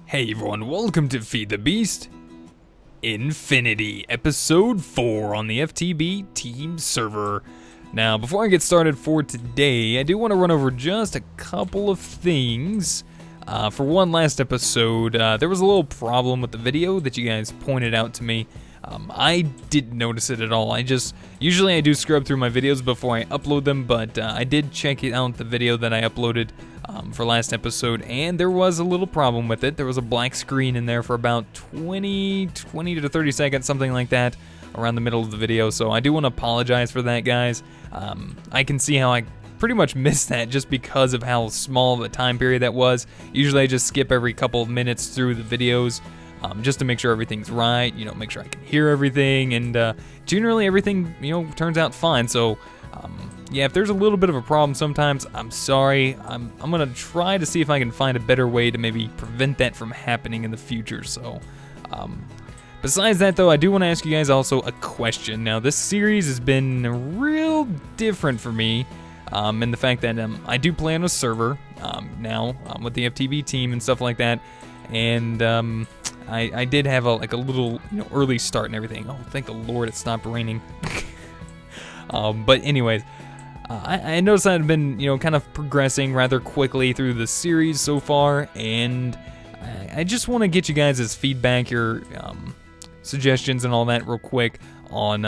Hey everyone, welcome to Feed the Beast Infinity, Episode 4 on the FTB team server. Now, before I get started for today, I do want to run over just a couple of things. For one, last episode, there was a little problem with the video that you guys pointed out to me. I didn't notice it at all. Usually I do scrub through my videos before I upload them, but I did check it out, the video that I uploaded for last episode, and there was a little problem with it. There was a black screen in there for about 20 to 30 seconds, something like that, around the middle of the video, so I do want to apologize for that, guys. I can see how I pretty much missed that just because of how small of a time period that was. Usually I just skip every couple of minutes through the videos, just to make sure everything's right, make sure I can hear everything, and generally everything, turns out fine. So, yeah, if there's a little bit of a problem sometimes, I'm sorry. I'm gonna try to see if I can find a better way to maybe prevent that from happening in the future. So, besides that though, I do want to ask you guys also a question. Now, this series has been real different for me, in the fact that I do play on a server now with the FTB team and stuff like that, and I did have a little early start and everything. Oh, thank the Lord it stopped raining. But anyways, I noticed that I've been kind of progressing rather quickly through the series so far, and I just want to get you guys' feedback, your suggestions and all that real quick on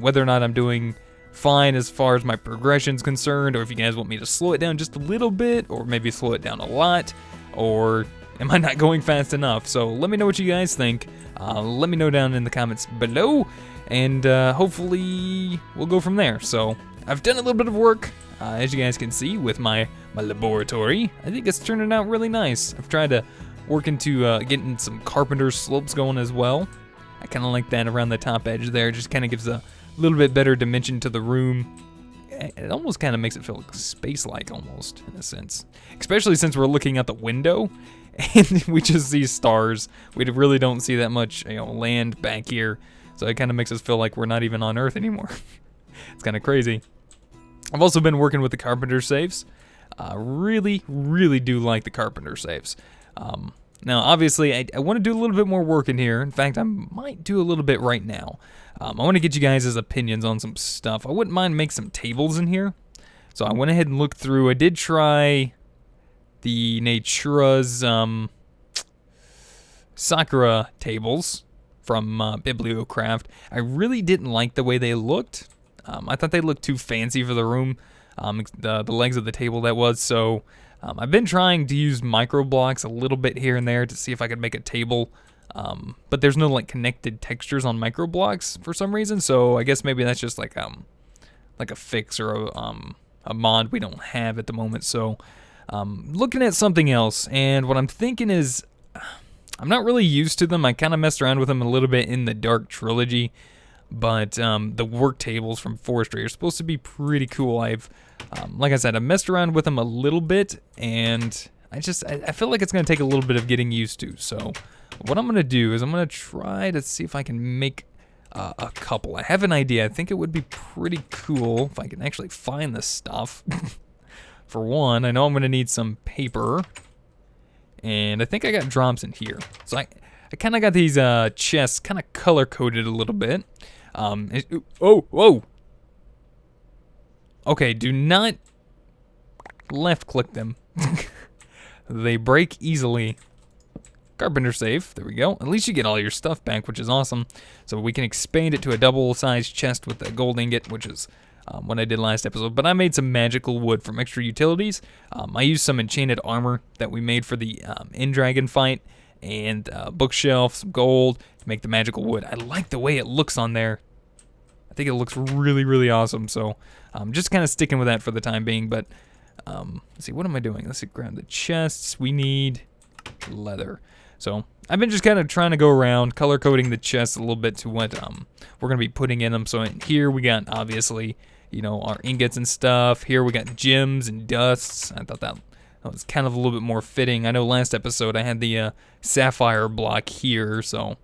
whether or not I'm doing fine as far as my progression's concerned, or if you guys want me to slow it down just a little bit, or maybe slow it down a lot, or am I not going fast enough? So let me know what you guys think. Let me know down in the comments below, and hopefully we'll go from there. So I've done a little bit of work, as you guys can see, with my laboratory. I think it's turning out really nice. I've tried to work into getting some carpenter slopes going as well. I kind of like that around the top edge there. It just kind of gives a little bit better dimension to the room. It almost kind of makes it feel space-like almost, in a sense. Especially since we're looking out the window and we just see stars. We really don't see that much land back here. So it kind of makes us feel like we're not even on Earth anymore. It's kind of crazy. I've also been working with the carpenter safes. Really do like the carpenter safes. Now, obviously, I want to do a little bit more work in here. In fact, I might do a little bit right now. I want to get you guys' opinions on some stuff. I wouldn't mind make some tables in here. So I went ahead and looked through. I did try the Natura's Sakura tables from Bibliocraft. I really didn't like the way they looked. I thought they looked too fancy for the room, the legs of the table that was. So I've been trying to use micro blocks a little bit here and there to see if I could make a table. But there's no connected textures on micro blocks for some reason. So I guess maybe that's just like a fix or a mod we don't have at the moment. So looking at something else, and what I'm thinking is I'm not really used to them. I kind of messed around with them a little bit in the Dark Trilogy. But the worktables from Forestry are supposed to be pretty cool. I've, like I said, I messed around with them a little bit, and I feel like it's going to take a little bit of getting used to. So what I'm going to do is I'm going to try to see if I can make a couple. I have an idea. I think it would be pretty cool if I can actually find this stuff. For one, I know I'm going to need some paper, and I think I got drops in here. So I kind of got these chests kind of color-coded a little bit. Whoa. Okay, do not left-click them. They break easily. Carpenter safe, there we go. At least you get all your stuff back, which is awesome. So we can expand it to a double-sized chest with a gold ingot, which is what I did last episode. But I made some magical wood from extra utilities. I used some enchanted armor that we made for the End Dragon fight, and bookshelf, some gold to make the magical wood. I like the way it looks on there. I think it looks really awesome. So I'm just kind of sticking with that for the time being. But let's see, what am I doing? Let's see, grab the chests. We need leather. So I've been just kind of trying to go around color coding the chests a little bit to what we're gonna be putting in them. So in here we got obviously our ingots and stuff. Here we got gems and dusts. I thought that was kind of a little bit more fitting. I know last episode I had the sapphire block here, so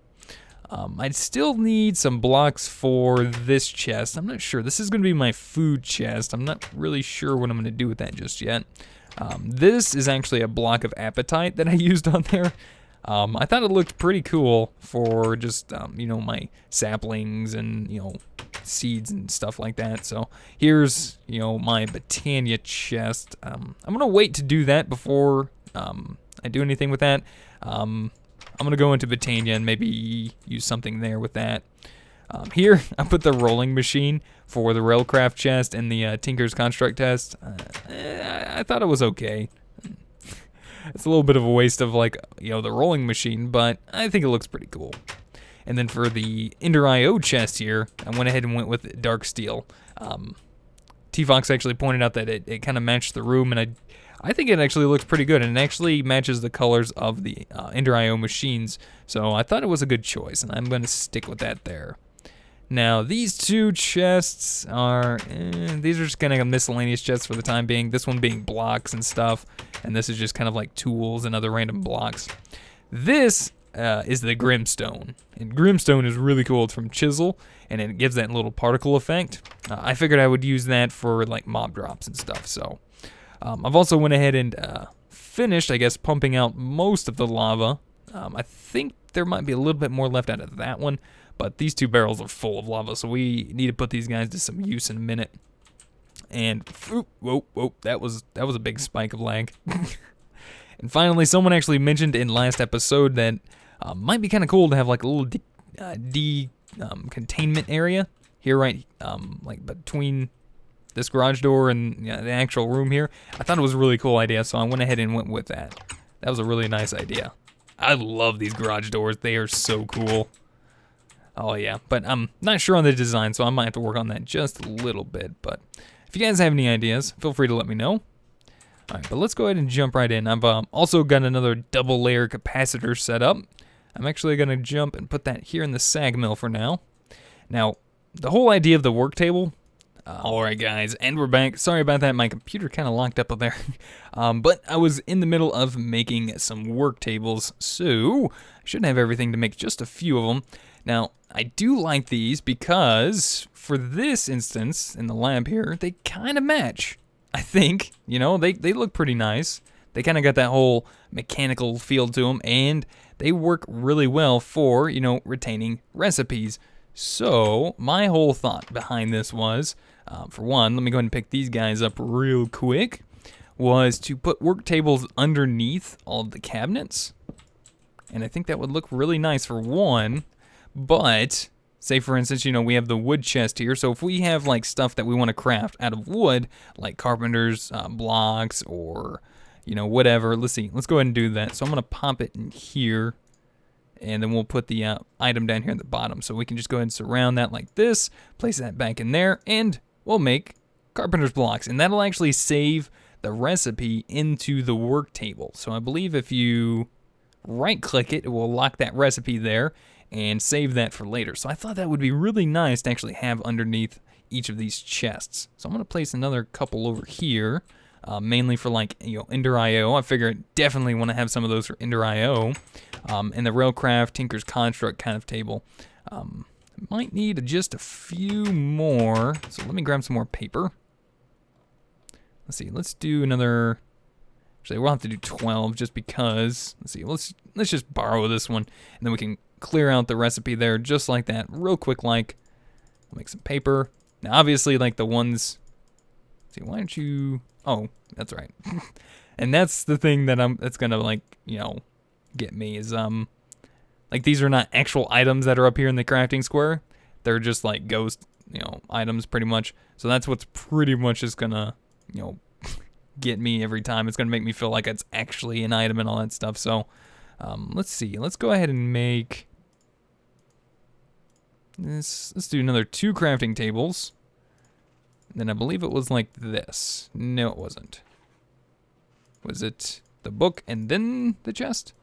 I'd still need some blocks for this chest. I'm not sure. This is going to be my food chest. I'm not really sure what I'm going to do with that just yet. This is actually a block of apatite that I used on there. I thought it looked pretty cool for just, my saplings and, seeds and stuff like that. So here's, my Botania chest. I'm going to wait to do that before I do anything with that. I'm going to go into Botania and maybe use something there with that. Here, I put the rolling machine for the Railcraft chest and the Tinker's Construct test. I thought it was okay. It's a little bit of a waste of, the rolling machine, but I think it looks pretty cool. And then for the Ender IO chest here, I went ahead and went with Dark Steel. T-Fox actually pointed out that it kind of matched the room, and I think it actually looks pretty good, and it actually matches the colors of the Ender IO machines. So I thought it was a good choice, and I'm going to stick with that there. Now, these two chests are, these are just kind of miscellaneous chests for the time being. This one being blocks and stuff, and this is just kind of like tools and other random blocks. This is the Grimstone, and Grimstone is really cool. It's from Chisel, and it gives that little particle effect. I figured I would use that for like mob drops and stuff, so I've also went ahead and finished, I guess, pumping out most of the lava. I think there might be a little bit more left out of that one, but these two barrels are full of lava, so we need to put these guys to some use in a minute. And whoa, that was a big spike of lag. And finally, someone actually mentioned in last episode that might be kind of cool to have like a little containment area here, right, like between this garage door and the actual room here. I thought it was a really cool idea, so I went ahead and went with that. That was a really nice idea. I love these garage doors. They are so cool. Oh yeah, but I'm not sure on the design, so I might have to work on that just a little bit. But if you guys have any ideas, feel free to let me know. Alright, but let's go ahead and jump right in. I've also got another double layer capacitor set up. I'm actually going to jump and put that here in the sag mill for now. Now, the whole idea of the work table... Alright guys, and we're back. Sorry about that, my computer kind of locked up there. But I was in the middle of making some work tables, so I should have everything to make just a few of them. Now, I do like these because for this instance, in the lab here, they kind of match. I think, they look pretty nice. They kind of got that whole mechanical feel to them, and they work really well for, retaining recipes. So, my whole thought behind this was, for one, let me go ahead and pick these guys up real quick, was to put work tables underneath all of the cabinets. And I think that would look really nice for one, but say for instance, we have the wood chest here, so if we have like stuff that we want to craft out of wood, like carpenter's blocks or, whatever, let's go ahead and do that. So I'm going to pop it in here. And then we'll put the item down here at the bottom. So we can just go ahead and surround that like this, place that back in there, and we'll make carpenter's blocks. And that'll actually save the recipe into the work table. So I believe if you right-click it, it will lock that recipe there and save that for later. So I thought that would be really nice to actually have underneath each of these chests. So I'm going to place another couple over here, mainly for like, Ender IO. I figure I definitely want to have some of those for Ender IO. And the Railcraft Tinker's Construct kind of table. Might need just a few more. So let me grab some more paper. Let's see, let's do another, actually we'll have to do 12 just because, let's see, let's just borrow this one and then we can clear out the recipe there just like that, real quick like. We'll make some paper. Now obviously like the ones, let's see, why don't you, oh, that's right. And that's the thing that that's gonna like, get me is, like these are not actual items that are up here in the crafting square. They're just like ghost, items pretty much. So that's what's pretty much just gonna, get me every time. It's gonna make me feel like it's actually an item and all that stuff. So, let's see. Let's go ahead and make this. Let's do another 2 crafting tables. And then I believe it was like this. No, it wasn't. Was it the book and then the chest?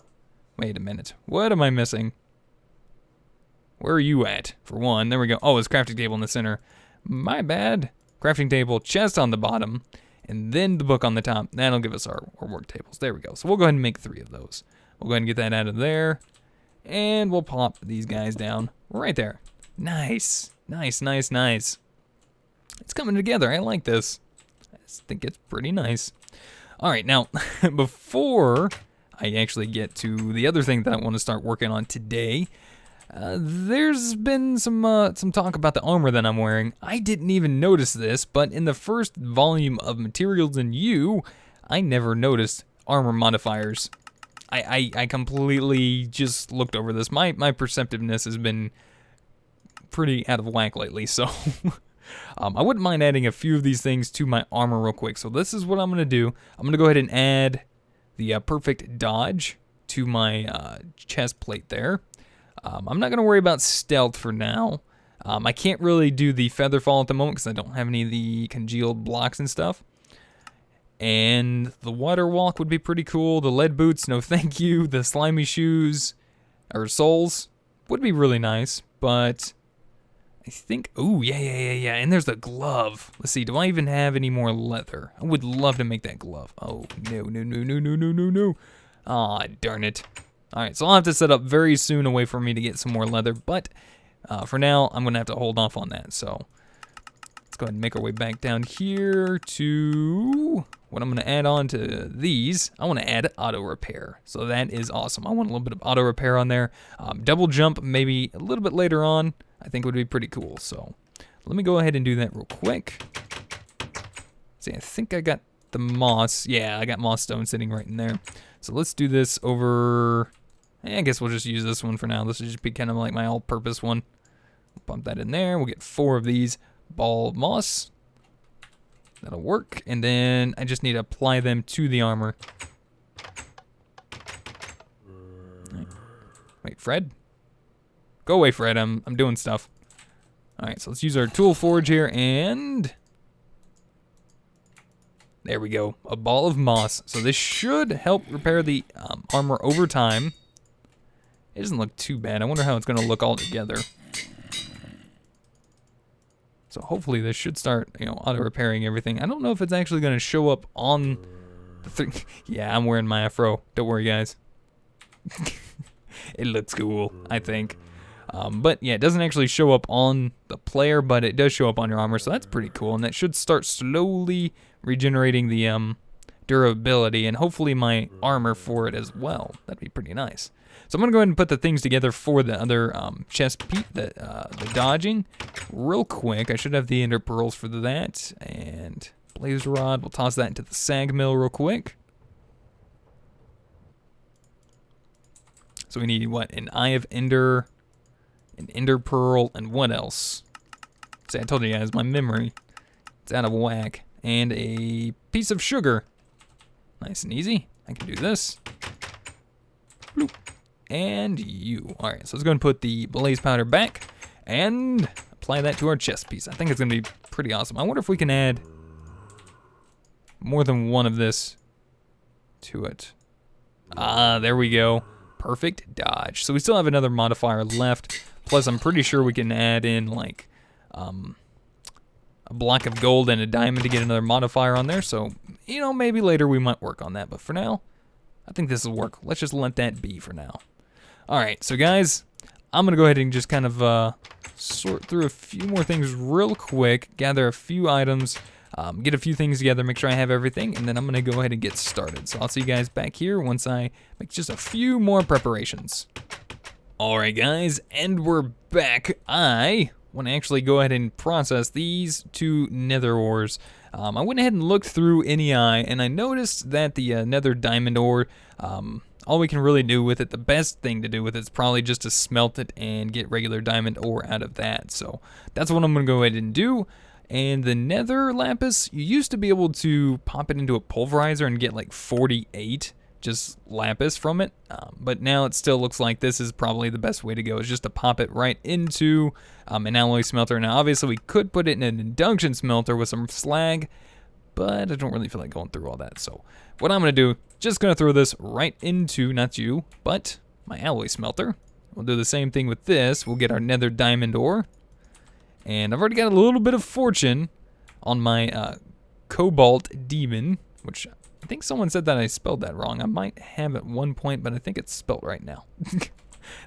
Wait a minute. What am I missing? Where are you at? For one, there we go. Oh, it's crafting table in the center. My bad. Crafting table, chest on the bottom, and then the book on the top. That'll give us our work tables. There we go. So we'll go ahead and make 3 of those. We'll go ahead and get that out of there. And we'll plop these guys down right there. Nice. Nice, nice, nice. It's coming together. I like this. I just think it's pretty nice. All right, now, before I actually get to the other thing that I want to start working on today. There's been some talk about the armor that I'm wearing. I didn't even notice this, but in the first volume of Materials in You, I never noticed armor modifiers. I completely just looked over this. My perceptiveness has been pretty out of whack lately, so I wouldn't mind adding a few of these things to my armor real quick. So this is what I'm going to do. I'm going to go ahead and add the perfect dodge to my chest plate there. I'm not going to worry about stealth for now. I can't really do the feather fall at the moment because I don't have any of the congealed blocks and stuff. And the water walk would be pretty cool. The lead boots, no thank you. The slimy shoes, or soles, would be really nice. But I think, oh, yeah. And there's the glove. Let's see, do I even have any more leather? I would love to make that glove. Oh, no. Aw, darn it. All right, so I'll have to set up very soon a way for me to get some more leather. But for now, I'm going to have to hold off on that. So let's go ahead and make our way back down here to what I'm going to add on to these. I want to add auto repair. So that is awesome. I want a little bit of auto repair on there. Double jump maybe a little bit later on, I think would be pretty cool. So let me go ahead and do that real quick. See, I think I got the moss. Yeah, I got moss stone sitting right in there. So let's do this over, I guess we'll just use this one for now. This will just be kind of like my all-purpose one. Bump that in there. We'll get 4 of these ball of moss. That'll work. And then I just need to apply them to the armor. Right. Wait, Fred? Go away, Fred. I'm doing stuff. All right, so let's use our tool forge here, and there we go. A ball of moss. So this should help repair the armor over time. It doesn't look too bad. I wonder how it's going to look all together. So hopefully this should start, auto-repairing everything. I don't know if it's actually going to show up on the thing. Yeah, I'm wearing my afro. Don't worry, guys. It looks cool, I think. But yeah, it doesn't actually show up on the player, but it does show up on your armor, so that's pretty cool. And that should start slowly regenerating the durability and hopefully my armor for it as well. That'd be pretty nice. So I'm going to go ahead and put the things together for the other chest piece, the dodging, real quick. I should have the ender pearls for that. And blaze rod, we'll toss that into the sag mill real quick. So we need, what, an eye of ender, an ender pearl, and what else? See, I told you guys, my memory, it's out of whack. And a piece of sugar. Nice and easy. I can do this. Bloop. And you. All right, so let's go and put the blaze powder back and apply that to our chest piece. I think it's going to be pretty awesome. I wonder if we can add more than one of this to it. Ah, there we go. Perfect dodge. So we still have another modifier left. Plus, I'm pretty sure we can add in like a block of gold and a diamond to get another modifier on there. So, maybe later we might work on that. But for now, I think this will work. Let's just let that be for now. All right, so guys, I'm going to go ahead and just kind of sort through a few more things real quick, gather a few items, get a few things together, make sure I have everything, and then I'm going to go ahead and get started. So I'll see you guys back here once I make just a few more preparations. All right, guys, and we're back. I want to actually go ahead and process these 2 nether ores. I went ahead and looked through NEI, and I noticed that the nether diamond ore, all we can really do with it, the best thing to do with it is probably just to smelt it and get regular diamond ore out of that. So that's what I'm going to go ahead and do. And the nether lapis, you used to be able to pop it into a pulverizer and get like 48 just lapis from it. But now it still looks like this is probably the best way to go, is just to pop it right into an alloy smelter. Now obviously we could put it in an induction smelter with some slag, but I don't really feel like going through all that. So what I'm going to do, just going to throw this right into, not you, but my alloy smelter. We'll do the same thing with this. We'll get our nether diamond ore. And I've already got a little bit of fortune on my cobalt demon, which I think someone said that I spelled that wrong. I might have at one point, but I think it's spelled right now. It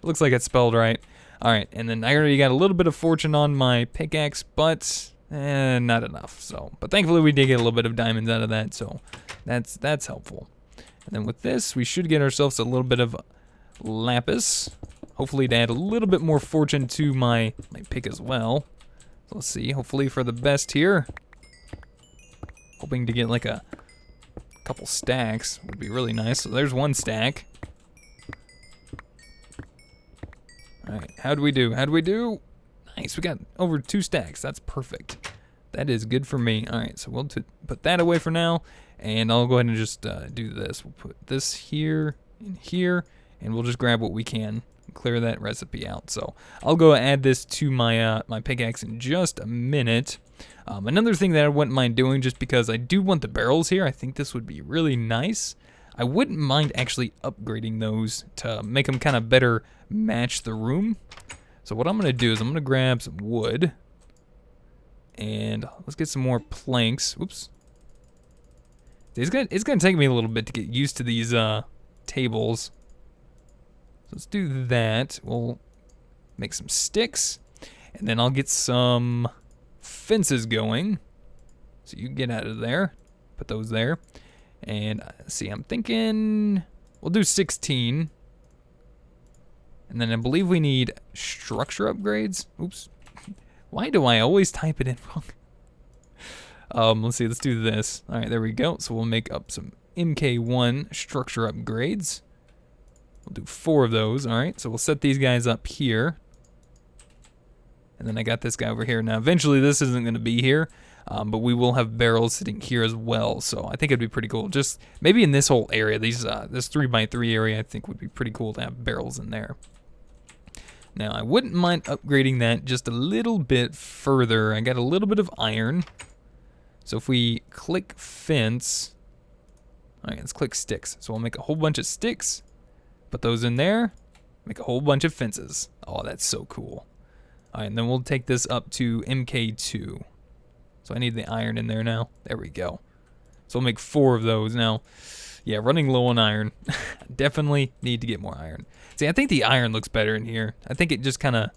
looks like it's spelled right. All right, and then I already got a little bit of fortune on my pickaxe, but not enough. So, but thankfully we did get a little bit of diamonds out of that, so that's helpful. And then with this, we should get ourselves a little bit of lapis. Hopefully to add a little bit more fortune to my pick as well. So let's see, hopefully for the best here. Hoping to get like a couple stacks would be really nice. So there's one stack. Alright, how do we do? How do we do? Nice, we got over 2 stacks. That's perfect. That is good for me. Alright, so we'll put that away for now. And I'll go ahead and just do this. We'll put this here and here. And we'll just grab what we can and clear that recipe out. So I'll go add this to my my pickaxe in just a minute. Another thing that I wouldn't mind doing, just because I do want the barrels here, I think this would be really nice. I wouldn't mind actually upgrading those to make them kind of better match the room. So what I'm going to do is I'm going to grab some wood. And let's get some more planks. Oops. It's gonna take me a little bit to get used to these tables. So let's do that. We'll make some sticks. And then I'll get some fences going. So you get out of there. Put those there. And see, I'm thinking we'll do 16. And then I believe we need structure upgrades. Oops. Why do I always type it in wrong? Let's see, let's do this. All right, there we go. So we'll make up some MK1 structure upgrades. We'll do 4 of those. All right, so we'll set these guys up here. And then I got this guy over here. Now, eventually this isn't going to be here, but we will have barrels sitting here as well. So I think it'd be pretty cool. Just maybe in this whole area, this 3x3 area, I think would be pretty cool to have barrels in there. Now, I wouldn't mind upgrading that just a little bit further. I got a little bit of iron. So if we click fence, all right, let's click sticks. So we'll make a whole bunch of sticks, put those in there, make a whole bunch of fences. Oh, that's so cool. All right, and then we'll take this up to MK2. So I need the iron in there now. There we go. So we'll make 4 of those now. Yeah, running low on iron. Definitely need to get more iron. See, I think the iron looks better in here. I think it just kind of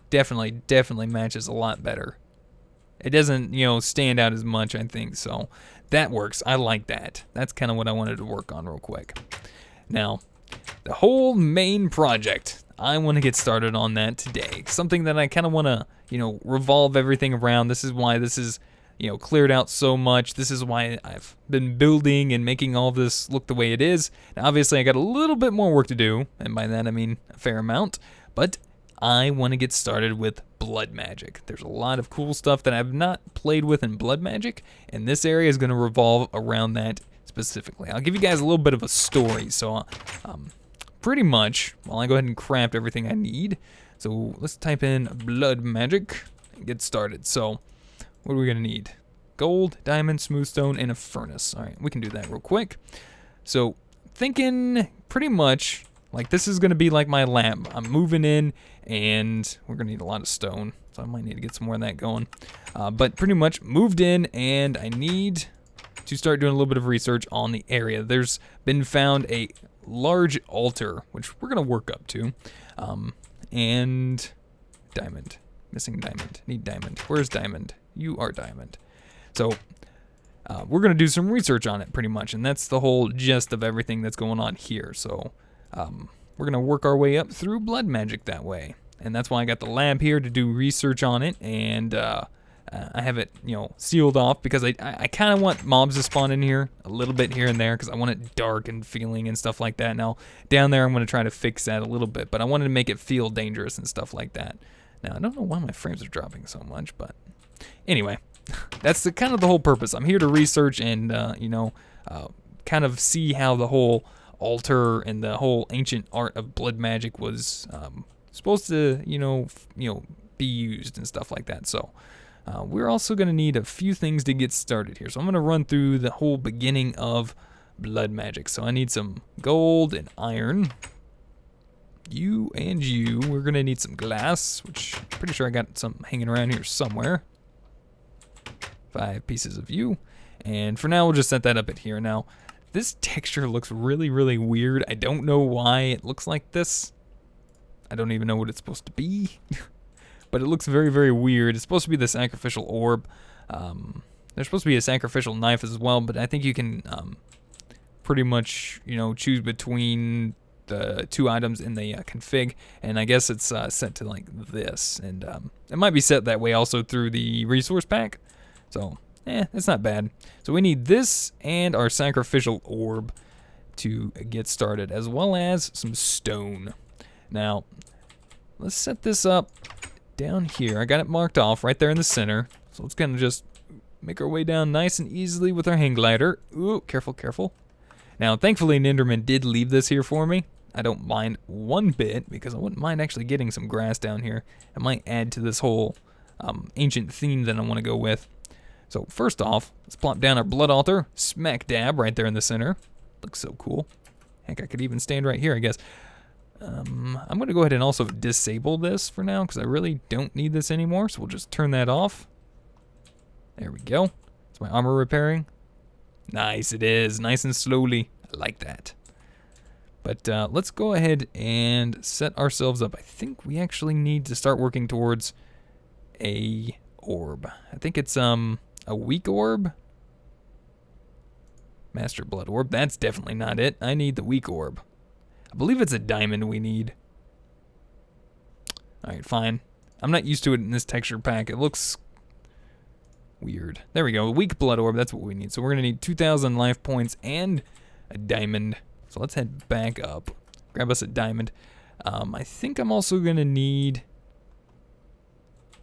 definitely matches a lot better. It doesn't, stand out as much, I think. So that works. I like that. That's kind of what I wanted to work on real quick. Now, the whole main project, I want to get started on that today. Something that I kind of want to, revolve everything around. This is why this is, cleared out so much. This is why I've been building and making all this look the way it is. Now, obviously, I got a little bit more work to do, and by that I mean a fair amount, but I want to get started with blood magic. There's a lot of cool stuff that I've not played with in blood magic, and this area is going to revolve around that specifically. I'll give you guys a little bit of a story. So, pretty much, while I go ahead and craft everything I need, so let's type in blood magic and get started. So, what are we going to need? Gold, diamond, smooth stone, and a furnace. All right, we can do that real quick. So, thinking pretty much like this is going to be like my lab. I'm moving in, and we're going to need a lot of stone, so I might need to get some more of that going. But pretty much moved in, and I need to start doing a little bit of research on the area. There's been found a large altar, which we're going to work up to, and diamond. Missing diamond. Need diamond. Where's diamond? You are diamond. So we're going to do some research on it pretty much, and that's the whole gist of everything that's going on here. So we're going to work our way up through blood magic that way, and that's why I got the lab here to do research on it, and I have it, sealed off because I kind of want mobs to spawn in here a little bit here and there because I want it dark and feeling and stuff like that. Now, down there I'm going to try to fix that a little bit, but I wanted to make it feel dangerous and stuff like that. Now, I don't know why my frames are dropping so much, but anyway, that's kind of the whole purpose. I'm here to research and, kind of see how the whole altar and the whole ancient art of blood magic was supposed to, be used and stuff like that. So we're also going to need a few things to get started here. So I'm going to run through the whole beginning of blood magic. So I need some gold and iron. You and you. We're going to need some glass, which I'm pretty sure I got some hanging around here somewhere. 5 pieces of you. And for now, we'll just set that up at here. Now, this texture looks really, really weird. I don't know why it looks like this. I don't even know what it's supposed to be. But it looks very, very weird. It's supposed to be the sacrificial orb. There's supposed to be a sacrificial knife as well, but I think you can pretty much, choose between the 2 items in the config, and I guess it's set to like this, and it might be set that way also through the resource pack, so it's not bad. So we need this and our sacrificial orb to get started, as well as some stone. Now let's set this up down here. I got it marked off right there in the center, so let's kind of just make our way down nice and easily with our hang glider. Ooh, careful, careful. Now thankfully an Enderman did leave this here for me. I don't mind one bit, because I wouldn't mind actually getting some grass down here. It might add to this whole ancient theme that I want to go with. So first off, let's plop down our blood altar, smack dab right there in the center. Looks so cool. Heck, I could even stand right here, I guess. I'm going to go ahead and also disable this for now, because I really don't need this anymore. So we'll just turn that off. There we go. Is my armor repairing? Nice, it is. Nice and slowly. I like that. But let's go ahead and set ourselves up. I think we actually need to start working towards a orb. I think it's a weak orb. Master blood orb. That's definitely not it. I need the weak orb. I believe it's a diamond we need. Alright, fine. I'm not used to it in this texture pack. It looks weird. There we go. Weak blood orb. That's what we need. So we're going to need 2,000 life points and a diamond. So let's head back up. Grab us a diamond. I think I'm also going to need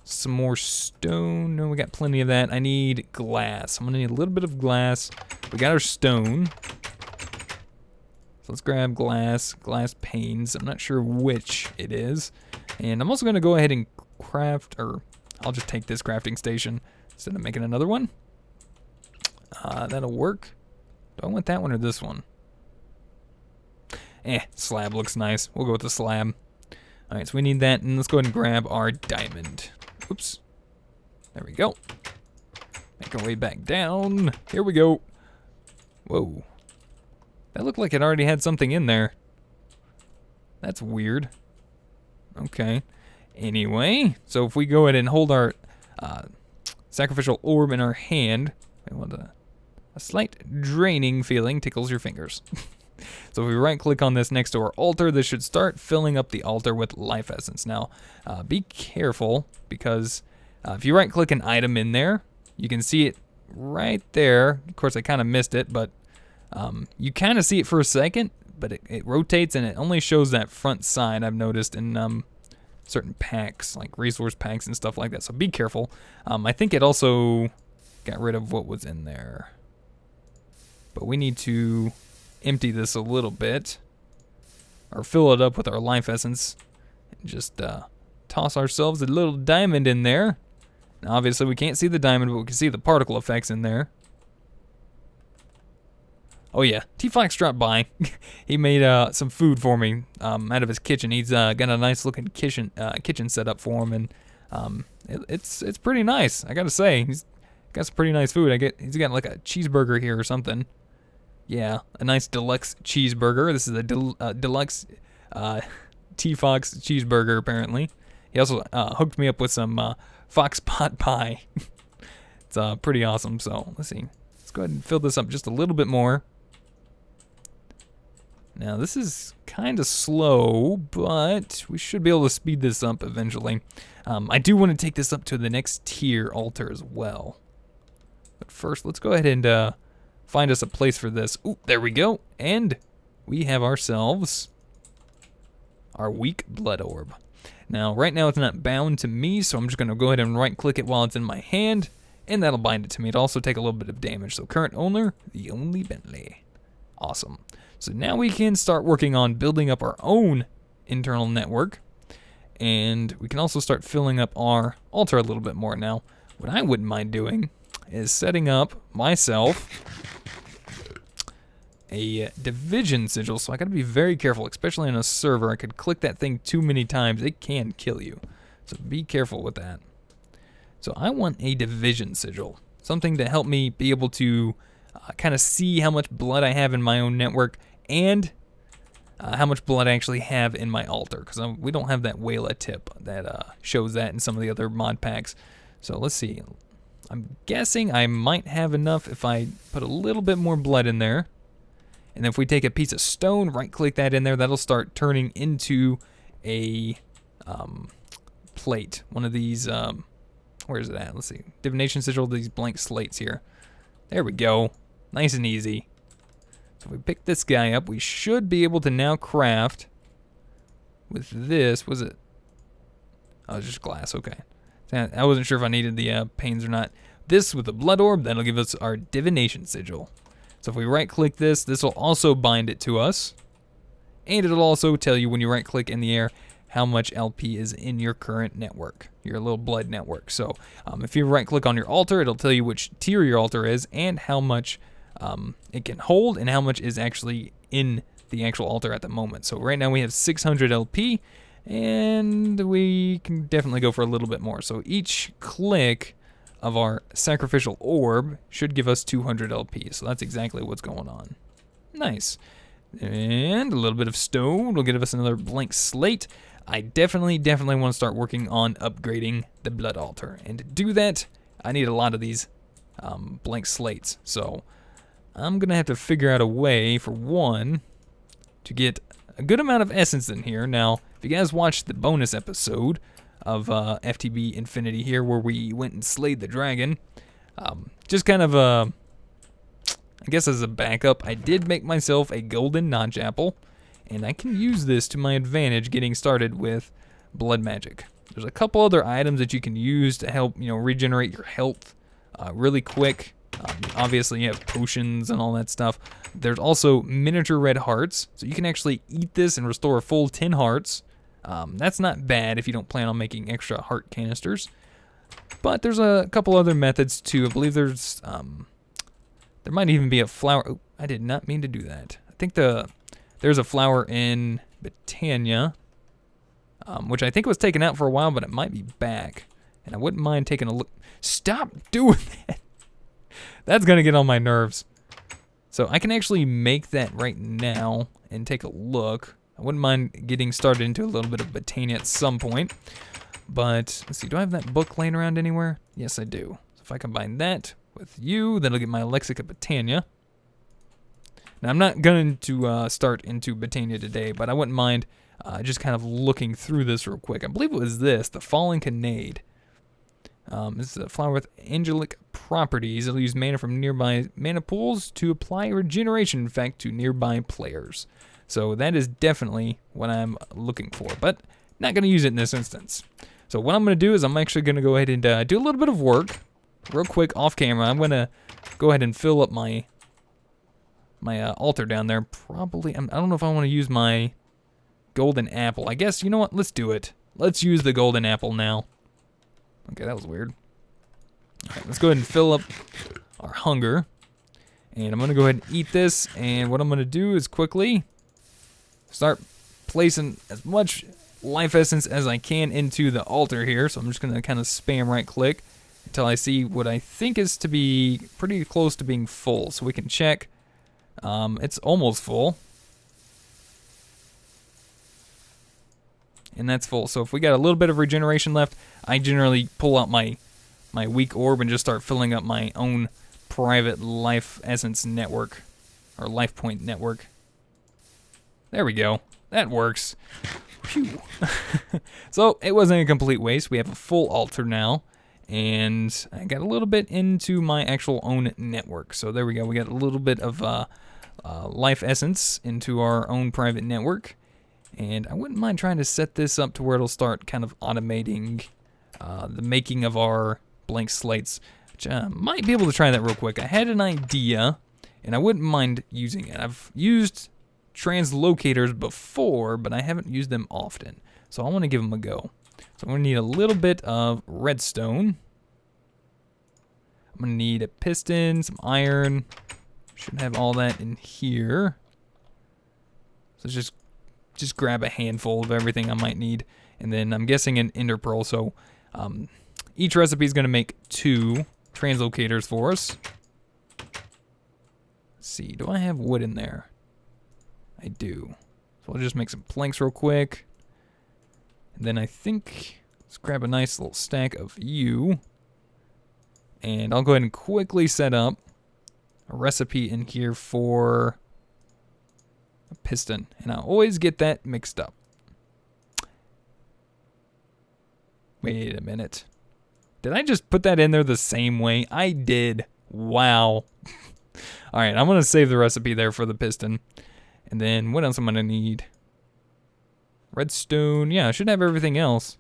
some more stone. No, we got plenty of that. I need glass. I'm going to need a little bit of glass. We got our stone. So let's grab glass panes. I'm not sure which it is. And I'm also going to go ahead and craft, or I'll just take this crafting station instead of making another one. That'll work. Do I want that one or this one? Slab looks nice. We'll go with the slab. Alright, so we need that, and let's go ahead and grab our diamond. Oops. There we go. Make our way back down. Here we go. Whoa. That looked like it already had something in there. That's weird. Okay. Anyway, so if we go ahead and hold our sacrificial orb in our hand, we want a slight draining feeling tickles your fingers. So if we right click on this next to our altar, this should start filling up the altar with life essence. Now, be careful, because if you right click an item in there, you can see it right there. Of course, I kind of missed it, but you kind of see it for a second, but it rotates and it only shows that front side, I've noticed in certain packs, like resource packs and stuff like that. So be careful. I think it also got rid of what was in there. But we need to empty this a little bit, or fill it up with our life essence, and just toss ourselves a little diamond in there. Now obviously we can't see the diamond, but we can see the particle effects in there. Oh yeah, T-Fox dropped by. He made some food for me out of his kitchen. He's got a nice looking kitchen set up for him, and it's pretty nice, I gotta say. He's got some pretty nice food. He's got like a cheeseburger here or something. Yeah, a nice deluxe cheeseburger. This is a deluxe T-Fox cheeseburger, apparently. He also hooked me up with some fox pot pie. It's pretty awesome. So let's see. Let's go ahead and fill this up just a little bit more. Now this is kind of slow, but we should be able to speed this up eventually. I do want to take this up to the next tier altar as well. But first, let's go ahead and find us a place for this. Ooh, there we go. And we have ourselves our weak blood orb. Now, right now it's not bound to me, so I'm just going to go ahead and right click it while it's in my hand, and that'll bind it to me. It'll also take a little bit of damage. So current owner, the only Bentley. Awesome. So now we can start working on building up our own internal network, and we can also start filling up our altar a little bit more. Now, what I wouldn't mind doing is setting up myself a division sigil, so I gotta be very careful, especially on a server. I could click that thing too many times, it can kill you, so be careful with that. So I want a division sigil, something to help me be able to kind of see how much blood I have in my own network, and how much blood I actually have in my altar, because we don't have that Wayla tip that shows that in some of the other mod packs. So let's see. I'm guessing I might have enough if I put a little bit more blood in there. And then if we take a piece of stone, right-click that in there, that'll start turning into a plate. One of these, where is it at? Let's see. Divination sigil, these blank slates here. There we go. Nice and easy. So if we pick this guy up, we should be able to now craft with this. Was it? Oh, it's just glass. Okay. I wasn't sure if I needed the panes or not. This with the blood orb, that'll give us our divination sigil. So if we right-click this, this will also bind it to us. And it'll also tell you when you right-click in the air how much LP is in your current network, your little blood network. So if you right-click on your altar, it'll tell you which tier your altar is and how much it can hold and how much is actually in the actual altar at the moment. So right now we have 600 LP, and we can definitely go for a little bit more. So each click of our sacrificial orb should give us 200 LP. So that's exactly what's going on. Nice. And a little bit of stone will give us another blank slate. I definitely want to start working on upgrading the blood altar. And to do that, I need a lot of these blank slates. So I'm going to have to figure out a way, for one, to get a good amount of essence in here. Now, if you guys watched the bonus episode of FTB Infinity here, where we went and slayed the dragon, just kind of I guess as a backup, I did make myself a golden notch apple, and I can use this to my advantage getting started with blood magic. There's a couple other items that you can use to help, regenerate your health really quick. Obviously, you have potions and all that stuff. There's also miniature red hearts, so you can actually eat this and restore a full 10 hearts. That's not bad if you don't plan on making extra heart canisters. But there's a couple other methods too. I believe there's there might even be a flower. Oh, I did not mean to do that. I think there's a flower in Britannia, which I think was taken out for a while, but it might be back. And I wouldn't mind taking a look. Stop doing that. That's gonna get on my nerves. So I can actually make that right now and take a look. I wouldn't mind getting started into a little bit of Britannia at some point. But let's see, do I have that book laying around anywhere? Yes, I do. So if I combine that with you, that'll get my Lexica Britannia. Now I'm not going to start into Britannia today, but I wouldn't mind just kind of looking through this real quick. I believe it was this, the Fallen Canade. This is a flower with angelic properties. It'll use mana from nearby mana pools to apply regeneration effect to nearby players. So that is definitely what I'm looking for, but not going to use it in this instance. So what I'm going to do is I'm actually going to go ahead and do a little bit of work real quick off camera. I'm going to go ahead and fill up my altar down there. Probably, I don't know if I want to use my golden apple. I guess, you know what? Let's do it. Let's use the golden apple now. Okay, that was weird. All right, let's go ahead and fill up our hunger. And I'm going to go ahead and eat this. And what I'm going to do is quickly start placing as much life essence as I can into the altar here. So I'm just going to kind of spam right click until I see what I think is to be pretty close to being full. So we can check. It's almost full. And that's full. So if we got a little bit of regeneration left, I generally pull out my weak orb and just start filling up my own private life essence network, or life point network. There we go. That works. Phew. So it wasn't a complete waste. We have a full altar now, and I got a little bit into my actual own network. So there we go. We got a little bit of life essence into our own private network. And I wouldn't mind trying to set this up to where it'll start kind of automating the making of our blank slates, which I might be able to try that real quick. I had an idea, and I wouldn't mind using it. I've used translocators before, but I haven't used them often. So I want to give them a go. So I'm going to need a little bit of redstone. I'm going to need a piston, some iron. Should have all that in here. So just grab a handful of everything I might need. And then I'm guessing an ender pearl. So each recipe is going to make 2 translocators for us. Let's see, do I have wood in there? I do. So I'll just make some planks real quick. And then I think, let's grab a nice little stack of you. And I'll go ahead and quickly set up a recipe in here for a piston, and I always get that mixed up. Wait a minute. Did I just put that in there the same way? I did. Wow. All right, I'm going to save the recipe there for the piston. And then what else am I going to need? Redstone. Yeah, I should have everything else.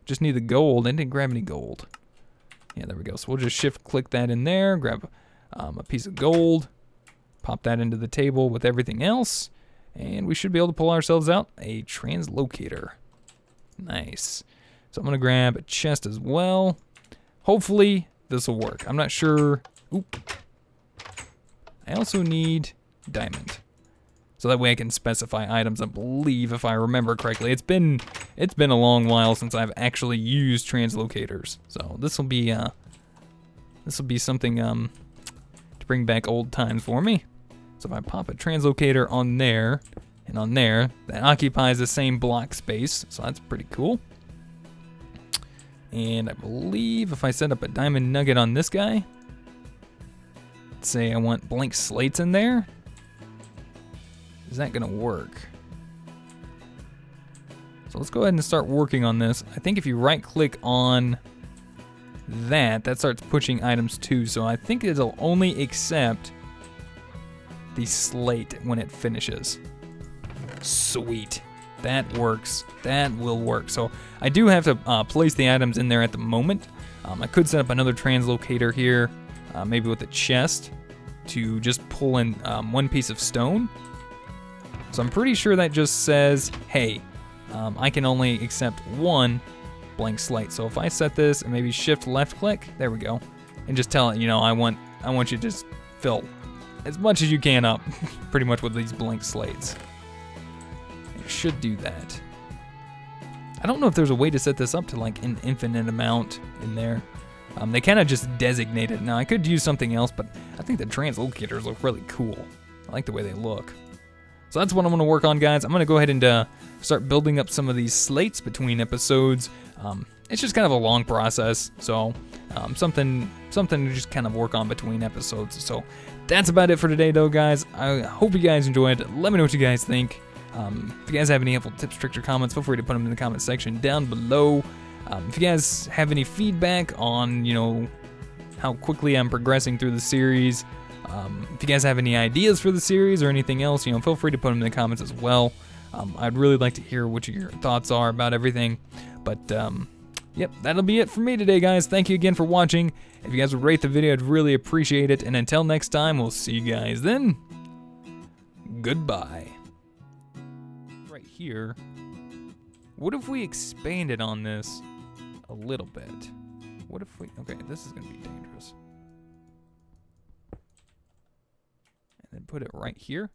Just need the gold. I didn't grab any gold. Yeah, there we go. So we'll just shift click that in there. Grab a piece of gold. Pop that into the table with everything else. And we should be able to pull ourselves out a translocator. Nice. So I'm going to grab a chest as well. Hopefully this will work. I'm not sure. Oop. I also need diamond. So that way I can specify items, I believe, if I remember correctly. It's been a long while since I've actually used translocators. So this will be something to bring back old times for me. So if I pop a translocator on there and on there, that occupies the same block space. So that's pretty cool. And I believe if I set up a diamond nugget on this guy, let's say I want blank slates in there, is that gonna work? So let's go ahead and start working on this. I think if you right click on that starts pushing items too. So I think it'll only accept the slate when it finishes. Sweet. That works. That will work. So I do have to place the items in there at the moment. I could set up another translocator here, maybe with a chest, to just pull in one piece of stone. So I'm pretty sure that just says, hey, I can only accept one blank slate. So if I set this and maybe shift left click, there we go, and just tell it, I want you to just fill as much as you can up, pretty much with these blank slates. Should do that. I don't know if there's a way to set this up to like an infinite amount in there. They kind of just designate it. Now I could use something else, but I think the translocators look really cool. I like the way they look. So that's what I'm going to work on, guys. I'm going to go ahead and start building up some of these slates between episodes. It's just kind of a long process, so something to just kind of work on between episodes. So that's about it for today, though, guys. I hope you guys enjoyed. Let me know what you guys think. If you guys have any helpful tips, tricks, or comments, feel free to put them in the comment section down below. If you guys have any feedback on, how quickly I'm progressing through the series, if you guys have any ideas for the series or anything else, feel free to put them in the comments as well. I'd really like to hear what your thoughts are about everything. But, yep, that'll be it for me today, guys. Thank you again for watching. If you guys would rate the video, I'd really appreciate it. And until next time, we'll see you guys then. Goodbye. Right here, what if we expanded on this a little bit? What if we, okay, this is gonna be dangerous. And then put it right here.